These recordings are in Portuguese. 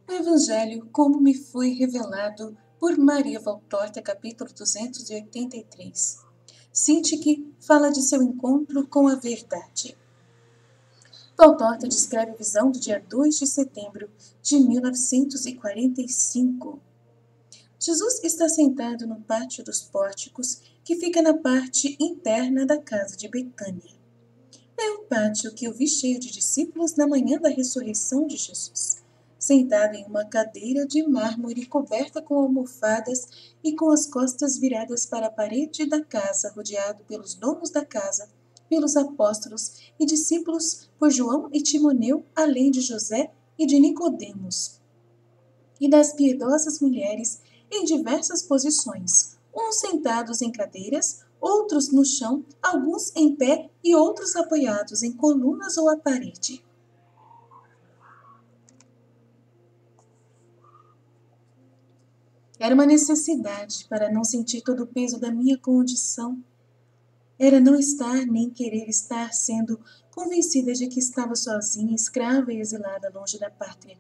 O Evangelho, como me foi revelado por Maria Valtorta, capítulo 283. Sinti fala de seu encontro com a verdade. Valtorta descreve a visão do dia 2 de setembro de 1945. Jesus está sentado no pátio dos pórticos, que fica na parte interna da casa de Betânia. É um pátio que eu vi cheio de discípulos na manhã da ressurreição de Jesus, sentado em uma cadeira de mármore coberta com almofadas e com as costas viradas para a parede da casa, rodeado pelos donos da casa, pelos apóstolos e discípulos, por João e Timoneu, além de José e de Nicodemos, e das piedosas mulheres em diversas posições, uns sentados em cadeiras, outros no chão, alguns em pé e outros apoiados em colunas ou à parede. Era uma necessidade para não sentir todo o peso da minha condição. Era não estar nem querer estar, sendo convencida de que estava sozinha, escrava e exilada longe da pátria.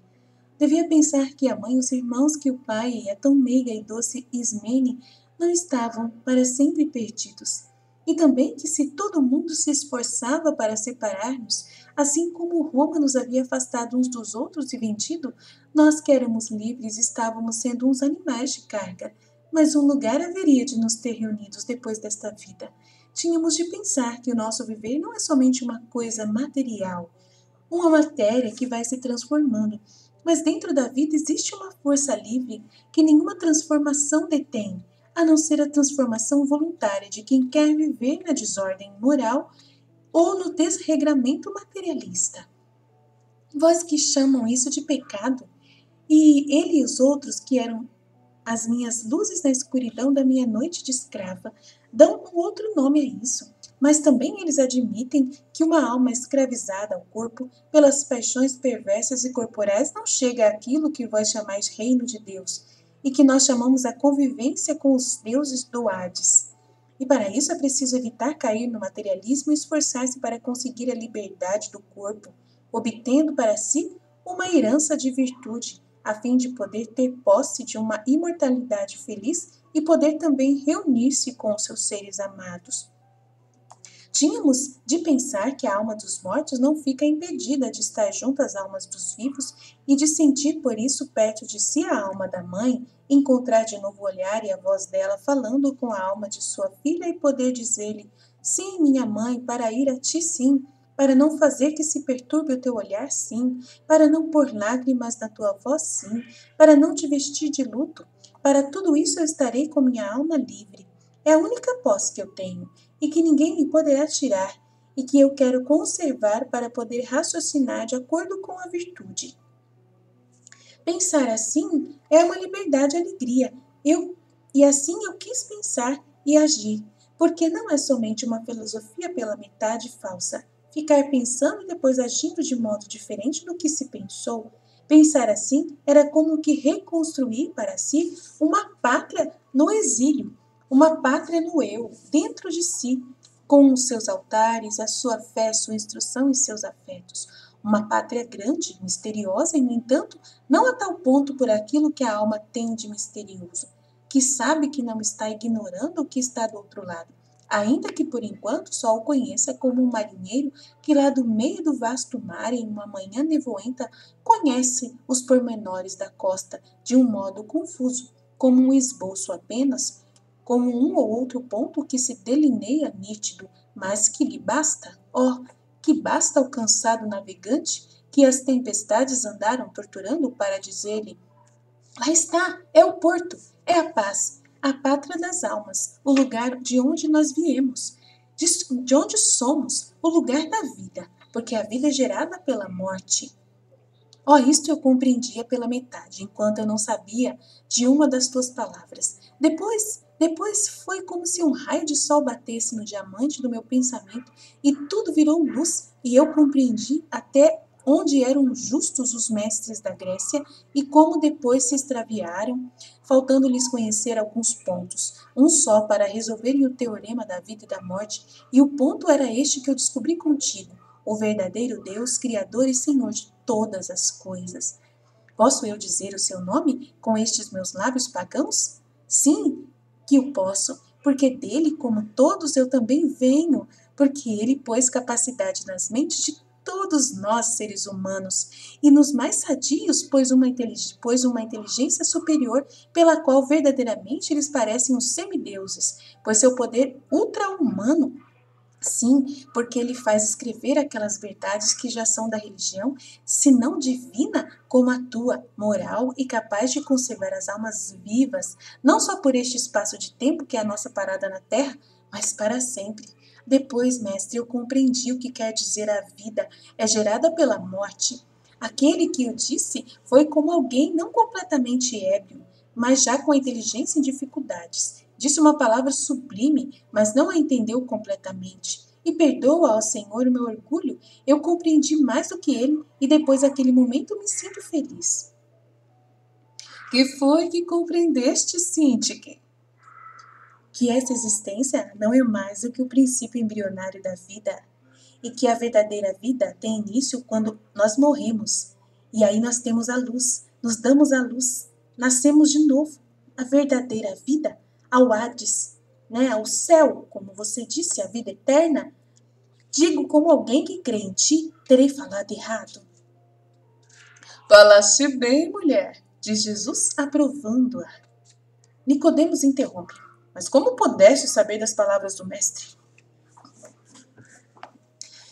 Devia pensar que a mãe, os irmãos, que o pai e a tão meiga e doce Ismene não estavam para sempre perdidos. E também que se todo mundo se esforçava para separar-nos, assim como Roma nos havia afastado uns dos outros e vendido, nós que éramos livres estávamos sendo uns animais de carga. Mas um lugar haveria de nos ter reunidos depois desta vida. Tínhamos de pensar que o nosso viver não é somente uma coisa material, uma matéria que vai se transformando, mas dentro da vida existe uma força livre que nenhuma transformação detém, a não ser a transformação voluntária de quem quer viver na desordem moral ou no desregramento materialista. Vós que chamam isso de pecado, e ele e os outros que eram as minhas luzes na escuridão da minha noite de escrava, dão um outro nome a isso. Mas também eles admitem que uma alma escravizada ao corpo pelas paixões perversas e corporais não chega àquilo que vós chamais reino de Deus, e que nós chamamos a convivência com os deuses do Hades. E para isso é preciso evitar cair no materialismo e esforçar-se para conseguir a liberdade do corpo, obtendo para si uma herança de virtude, a fim de poder ter posse de uma imortalidade feliz e poder também reunir-se com os seus seres amados. Tínhamos de pensar que a alma dos mortos não fica impedida de estar junto às almas dos vivos e de sentir por isso perto de si a alma da mãe, encontrar de novo o olhar e a voz dela falando com a alma de sua filha e poder dizer-lhe: sim, minha mãe, para ir a ti sim, para não fazer que se perturbe o teu olhar sim, para não pôr lágrimas na tua voz sim, para não te vestir de luto. Para tudo isso eu estarei com minha alma livre. É a única posse que eu tenho, e que ninguém me poderá tirar, e que eu quero conservar para poder raciocinar de acordo com a virtude. Pensar assim é uma liberdade e alegria. E assim eu quis pensar e agir, porque não é somente uma filosofia pela metade falsa, ficar pensando e depois agindo de modo diferente do que se pensou. Pensar assim era como que reconstruir para si uma pátria no exílio, uma pátria no eu, dentro de si, com os seus altares, a sua fé, sua instrução e seus afetos. Uma pátria grande, misteriosa e, no entanto, não a tal ponto por aquilo que a alma tem de misterioso, que sabe que não está ignorando o que está do outro lado, ainda que por enquanto só o conheça como um marinheiro que lá do meio do vasto mar, em uma manhã nevoenta, conhece os pormenores da costa de um modo confuso, como um esboço apenas, como um ou outro ponto que se delineia nítido, mas que lhe basta, que basta ao cansado navegante que as tempestades andaram torturando para dizer-lhe: lá está, é o porto, é a paz, a pátria das almas, o lugar de onde nós viemos, de onde somos, o lugar da vida, porque a vida é gerada pela morte. Isto eu compreendia pela metade, enquanto eu não sabia de uma das tuas palavras. Depois foi como se um raio de sol batesse no diamante do meu pensamento e tudo virou luz e eu compreendi até onde eram justos os mestres da Grécia e como depois se extraviaram, faltando-lhes conhecer alguns pontos, um só para resolverem o teorema da vida e da morte, e o ponto era este que eu descobri contigo, o verdadeiro Deus, Criador e Senhor de todas as coisas. Posso eu dizer o seu nome com estes meus lábios pagãos? Sim, que o posso, porque dele, como todos, eu também venho, porque ele pôs capacidade nas mentes de todos nós, seres humanos, e nos mais sadios pôs uma inteligência superior, pela qual verdadeiramente eles parecem os semideuses, pois seu poder ultra-humano. Sim, porque ele faz escrever aquelas verdades que já são da religião, se não divina, como a tua, moral e capaz de conservar as almas vivas, não só por este espaço de tempo que é a nossa parada na Terra, mas para sempre. Depois, mestre, eu compreendi o que quer dizer a vida é gerada pela morte. Aquele que o disse foi como alguém não completamente ébrio, mas já com a inteligência em dificuldades. Disse uma palavra sublime, mas não a entendeu completamente. E perdoa ao Senhor o meu orgulho, eu compreendi mais do que ele, e depois daquele momento me sinto feliz. Que foi que compreendeste, Sintique? Que essa existência não é mais do que o princípio embrionário da vida, e que a verdadeira vida tem início quando nós morremos. E aí nós temos a luz, nos damos a luz, nascemos de novo. A verdadeira vida, ao Hades, né, ao céu, como você disse, a vida eterna. Digo como alguém que crê em ti, terei falado errado. Falaste bem, mulher, diz Jesus, aprovando-a. Nicodemos interrompe. Mas como pudeste saber das palavras do mestre?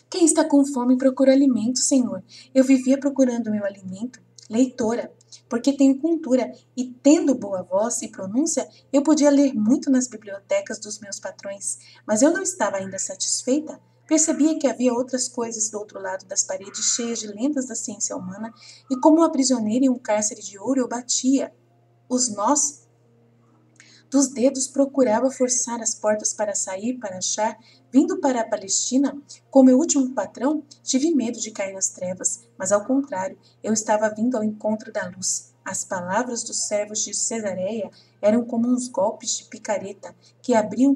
Quem está com fome procura alimento, Senhor. Eu vivia procurando meu alimento, leitora, porque tenho cultura e, tendo boa voz e pronúncia, eu podia ler muito nas bibliotecas dos meus patrões, mas eu não estava ainda satisfeita. Percebia que havia outras coisas do outro lado das paredes cheias de lendas da ciência humana, e como uma prisioneira em um cárcere de ouro eu batia os nós dos dedos, procurava forçar as portas para sair, para achar. Vindo para a Palestina, com meu último patrão, tive medo de cair nas trevas, mas ao contrário, eu estava vindo ao encontro da luz. As palavras dos servos de Cesareia eram como uns golpes de picareta que abriam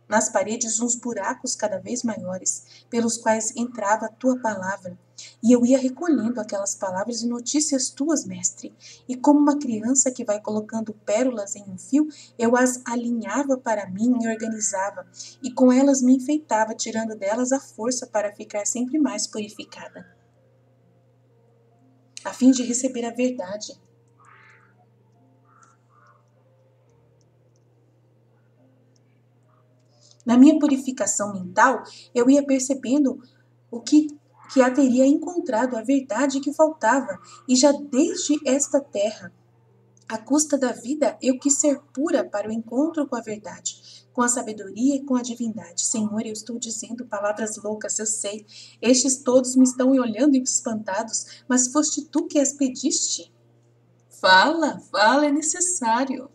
nas paredes uns buracos cada vez maiores, pelos quais entrava a tua palavra. E eu ia recolhendo aquelas palavras e notícias tuas, mestre. E como uma criança que vai colocando pérolas em um fio, eu as alinhava para mim e organizava, e com elas me enfeitava, tirando delas a força para ficar sempre mais purificada, a fim de receber a verdade. Na minha purificação mental, eu ia percebendo o que a teria encontrado, a verdade que faltava, e já desde esta terra, à custa da vida, eu quis ser pura para o encontro com a verdade, com a sabedoria e com a divindade. Senhor, eu estou dizendo palavras loucas, eu sei. Estes todos me estão olhando espantados, mas foste tu que as pediste. Fala, fala, é necessário.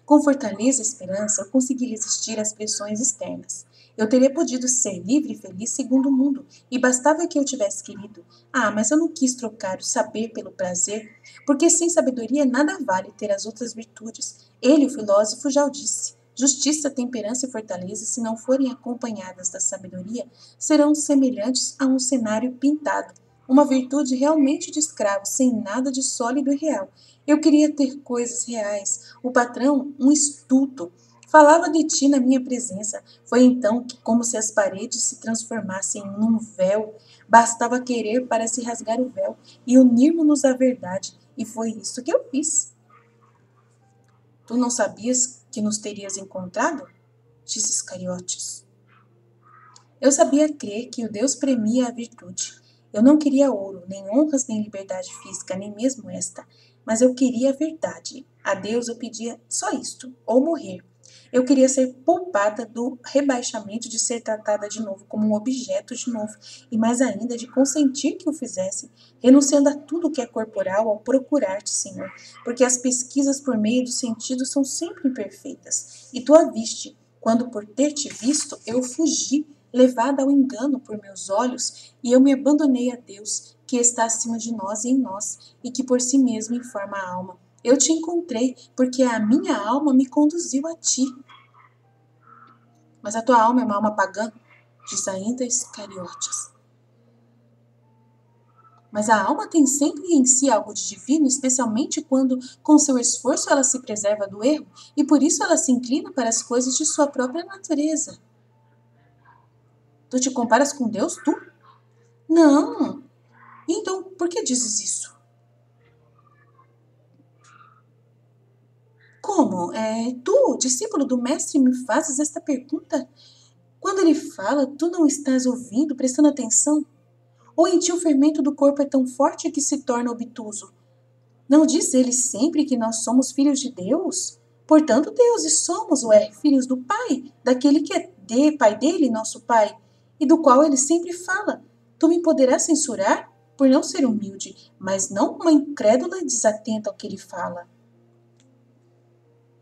Com fortaleza e esperança, eu consegui resistir às pressões externas. Eu teria podido ser livre e feliz segundo o mundo, e bastava que eu tivesse querido. Ah, mas eu não quis trocar o saber pelo prazer, porque sem sabedoria nada vale ter as outras virtudes. Ele, o filósofo, já o disse. Justiça, temperança e fortaleza, se não forem acompanhadas da sabedoria, serão semelhantes a um cenário pintado, uma virtude realmente de escravo, sem nada de sólido e real. Eu queria ter coisas reais. O patrão, um estulto, falava de ti na minha presença. Foi então que, como se as paredes se transformassem num véu, bastava querer para se rasgar o véu e unirmos-nos à verdade. E foi isso que eu fiz. Tu não sabias que nos terias encontrado? Disse Iscariotes. Eu sabia crer que o Deus premia a virtude. Eu não queria ouro, nem honras, nem liberdade física, nem mesmo esta. Mas eu queria a verdade. A Deus eu pedia só isto, ou morrer. Eu queria ser poupada do rebaixamento de ser tratada de novo como um objeto de novo, e mais ainda de consentir que o fizesse, renunciando a tudo que é corporal ao procurar-te, Senhor, porque as pesquisas por meio dos sentidos são sempre imperfeitas, e tu a viste, quando por ter te visto eu fugi, levada ao engano por meus olhos, e eu me abandonei a Deus, que está acima de nós e em nós, e que por si mesmo informa a alma. Eu te encontrei, porque a minha alma me conduziu a ti. Mas a tua alma é uma alma pagã, diz ainda Iscariotes. Mas a alma tem sempre em si algo de divino, especialmente quando, com seu esforço, ela se preserva do erro, e por isso ela se inclina para as coisas de sua própria natureza. Tu te comparas com Deus, tu? Não. Então, por que dizes isso? Como? Tu, discípulo do mestre, me fazes esta pergunta? Quando ele fala, tu não estás ouvindo, prestando atenção? Ou em ti o fermento do corpo é tão forte que se torna obtuso? Não diz ele sempre que nós somos filhos de Deus? Portanto, deuses somos, filhos do Pai, daquele que é Pai dele, nosso Pai, e do qual ele sempre fala. Tu me poderás censurar por não ser humilde, mas não uma incrédula e desatenta ao que ele fala.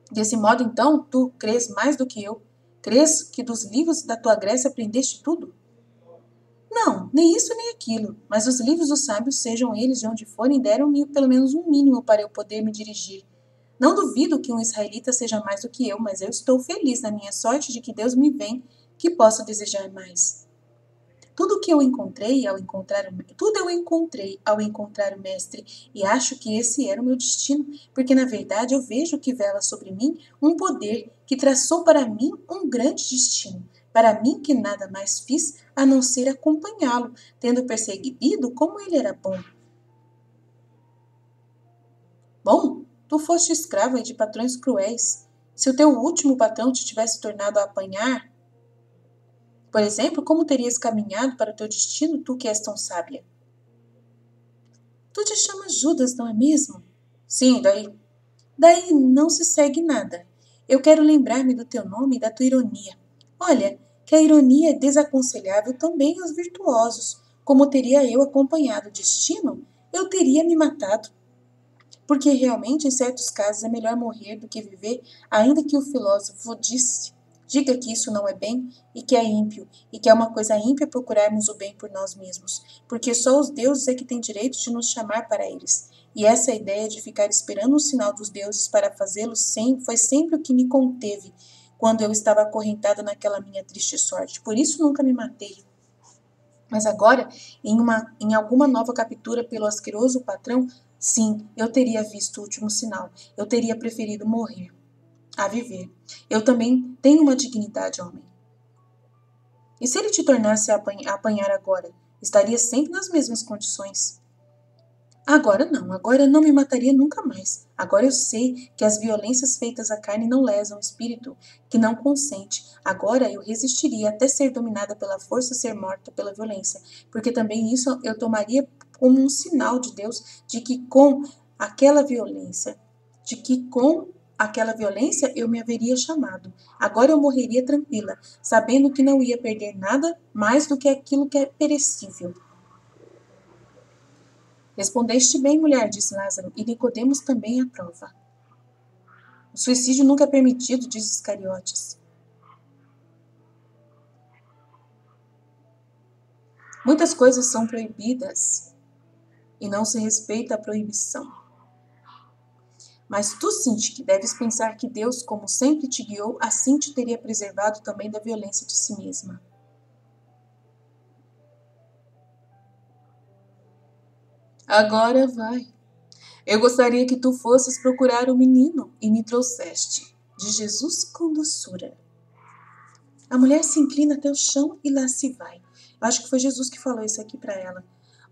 Desse modo, então, tu crês mais do que eu? Crês que dos livros da tua Grécia aprendeste tudo? Não, nem isso nem aquilo, mas os livros dos sábios, sejam eles de onde forem, deram-me pelo menos um mínimo para eu poder me dirigir. Não duvido que um israelita seja mais do que eu, mas eu estou feliz na minha sorte de que Deus me vem, que posso desejar mais. Tudo eu encontrei ao encontrar o mestre, e acho que esse era o meu destino, porque na verdade eu vejo que vela sobre mim um poder que traçou para mim um grande destino, para mim que nada mais fiz a não ser acompanhá-lo, tendo percebido como ele era bom. Bom, tu foste escrava de patrões cruéis. Se o teu último patrão te tivesse tornado a apanhar, por exemplo, como terias caminhado para o teu destino, tu que és tão sábia? Tu te chamas Judas, não é mesmo? Sim, daí? Daí não se segue nada. Eu quero lembrar-me do teu nome e da tua ironia. Olha, que a ironia é desaconselhável também aos virtuosos. Como teria eu acompanhado o destino, eu teria me matado. Porque realmente, em certos casos, é melhor morrer do que viver, ainda que o filósofo diga que isso não é bem e que é ímpio, e que é uma coisa ímpia procurarmos o bem por nós mesmos, porque só os deuses é que têm direito de nos chamar para eles. E essa ideia de ficar esperando o sinal dos deuses para fazê-lo foi sempre o que me conteve quando eu estava acorrentada naquela minha triste sorte. Por isso nunca me matei. Mas agora, em alguma nova captura pelo asqueroso patrão, sim, eu teria visto o último sinal. Eu teria preferido morrer a viver. Eu também tenho uma dignidade, homem. E se ele te tornasse a apanhar agora? Estaria sempre nas mesmas condições. Agora não me mataria nunca mais. Agora eu sei que as violências feitas à carne não lesam o espírito, que não consente. Agora eu resistiria até ser dominada pela força, ser morta pela violência, porque também isso eu tomaria como um sinal de Deus de que com aquela violência eu me haveria chamado. Agora eu morreria tranquila, sabendo que não ia perder nada mais do que aquilo que é perecível. Respondeste bem, mulher, disse Lázaro, e Nicodemos também aprova. O suicídio nunca é permitido, disse Iscariotes. Muitas coisas são proibidas e não se respeita a proibição. Mas tu sente que deves pensar que Deus, como sempre te guiou, assim te teria preservado também da violência de si mesma. Agora vai. Eu gostaria que tu fosses procurar o menino e me trouxeste, de Jesus com doçura. A mulher se inclina até o chão e lá se vai. Eu acho que foi Jesus que falou isso aqui para ela.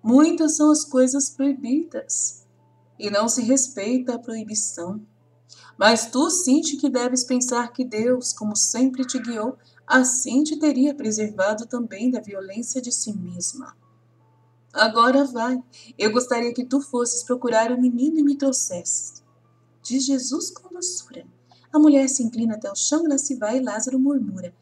Muitas são as coisas proibidas e não se respeita a proibição. Mas tu sente que deves pensar que Deus, como sempre te guiou, assim te teria preservado também da violência de si mesma. Agora vai. Eu gostaria que tu fosses procurar o menino e me trouxesses. Diz Jesus com doçura. A mulher se inclina até o chão e lá se vai e Lázaro murmura.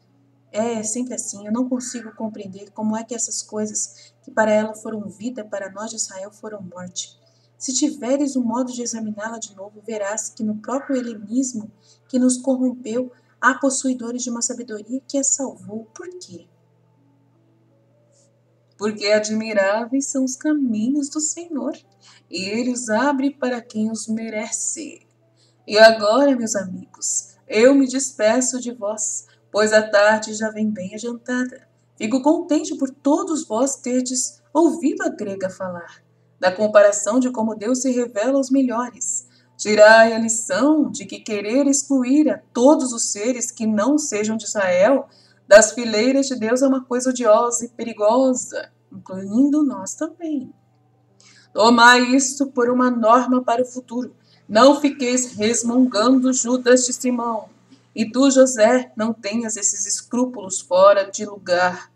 É sempre assim, eu não consigo compreender como é que essas coisas que para ela foram vida, para nós de Israel foram morte. Se tiveres um modo de examiná-la de novo, verás que no próprio helenismo que nos corrompeu, há possuidores de uma sabedoria que a salvou. Por quê? Porque admiráveis são os caminhos do Senhor, e Ele os abre para quem os merece. E agora, meus amigos, eu me despeço de vós, pois a tarde já vem bem adiantada. Fico contente por todos vós terdes ouvido a grega falar. da comparação de como Deus se revela aos melhores. Tirai a lição de que querer excluir a todos os seres que não sejam de Israel das fileiras de Deus é uma coisa odiosa e perigosa, incluindo nós também. Tomai isto por uma norma para o futuro. Não fiqueis resmungando Judas de Simão. E tu, José, não tenhas esses escrúpulos fora de lugar.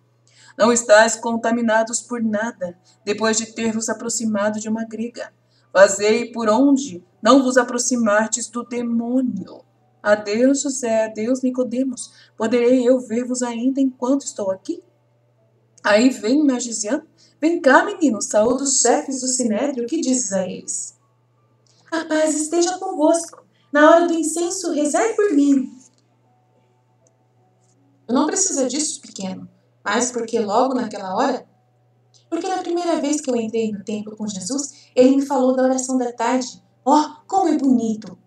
Não estáis contaminados por nada, depois de ter vos aproximado de uma grega. Fazei por onde não vos aproximardes do demônio. Adeus, José, adeus, Nicodemos. Poderei eu ver-vos ainda enquanto estou aqui? Aí vem Magisiano. Vem cá, menino, saúde os chefes do Sinédrio, o que dizes a eles? A paz esteja convosco. Na hora do incenso, rezai por mim. Não precisa disso, pequeno. Mas porque logo naquela hora? Porque na primeira vez que eu entrei no templo com Jesus, ele me falou da oração da tarde. Oh, como é bonito!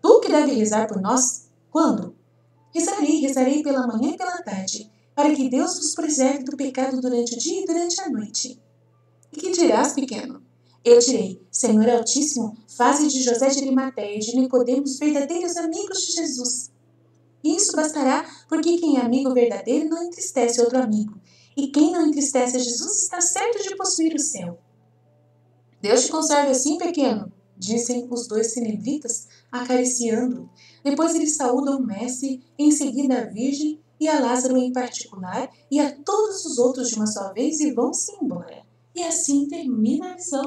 Tu que deve rezar por nós? Quando? Rezarei pela manhã e pela tarde, para que Deus vos preserve do pecado durante o dia e durante a noite. E que dirás, pequeno? Eu direi, Senhor Altíssimo, faze de José de Arimateia e de Nicodemos verdadeiros amigos de Jesus. E isso bastará, porque quem é amigo verdadeiro não entristece outro amigo, e quem não entristece a Jesus está certo de possuir o céu. Deus te conserve assim, pequeno, dizem os dois sinebritas, acariciando-o. Depois eles saúdam o mestre, em seguida a Virgem, e a Lázaro em particular, e a todos os outros de uma só vez, e vão-se embora. E assim termina a lição.